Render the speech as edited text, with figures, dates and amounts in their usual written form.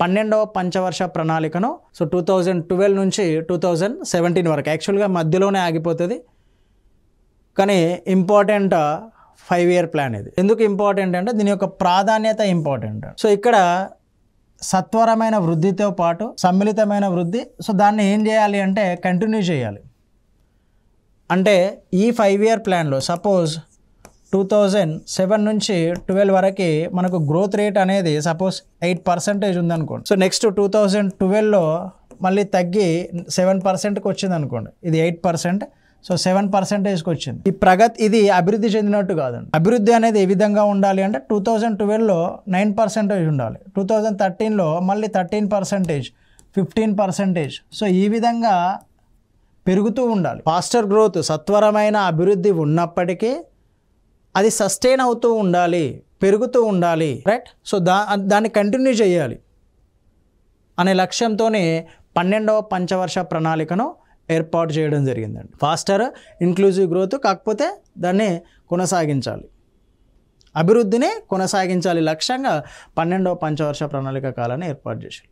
12వ పంచవర్ష ప్రణాళికను సో 2012 నుంచి 2017 వరకు యాక్చువల్గా మధ్యలోనే ఆగిపోతుంది, కానీ ఇంపార్టెంట్ 5-year ప్లాన్ ఇది. ఎందుకు ఇంపార్టెంట్ అంటే దీని యొక్క ప్రాధాన్యత ఇంపార్టెంట్. సో ఇక్కడ సత్వరమైన వృద్ధితో పాటు సమ్మిళితమైన వృద్ధి, సో దాన్ని ఏం చేయాలి అంటే కంటిన్యూ చేయాలి. అంటే ఈ 5-year ప్లాన్లో సపోజ్ 2007 నుంచి 12 వరకు మనకు గ్రోత్ రేట్ అనేది సపోజ్ 8% ఉందనుకోండి. సో నెక్స్ట్ 2012లో మళ్ళీ తగ్గి 7%కి వచ్చింది అనుకోండి. ఇది 8%, సో 7%కి వచ్చింది. ఈ ప్రగతి ఇది అభివృద్ధి చెందినట్టు కాదండి. అభివృద్ధి అనేది ఏ విధంగా ఉండాలి అంటే 2012లో 9% ఉండాలి, 2013లో మళ్ళీ 13%, 15%. సో ఈ విధంగా పెరుగుతూ ఉండాలి. ఫాస్టర్ గ్రోత్ సత్వరమైన అభివృద్ధి ఉన్నప్పటికీ అది సస్టైన్ అవుతూ ఉండాలి, పెరుగుతూ ఉండాలి, రైట్. సో దాన్ని కంటిన్యూ చేయాలి అనే లక్ష్యంతోనే 12వ పంచవర్ష ప్రణాళికను ఏర్పాటు చేయడం జరిగిందండి. ఫాస్టర్ ఇంక్లూజివ్ గ్రోత్, కాకపోతే దాన్ని కొనసాగించాలి, అభివృద్ధిని కొనసాగించాలి లక్ష్యంగా 12వ పంచవర్ష ప్రణాళిక కాలాన్ని ఏర్పాటు చేశారు.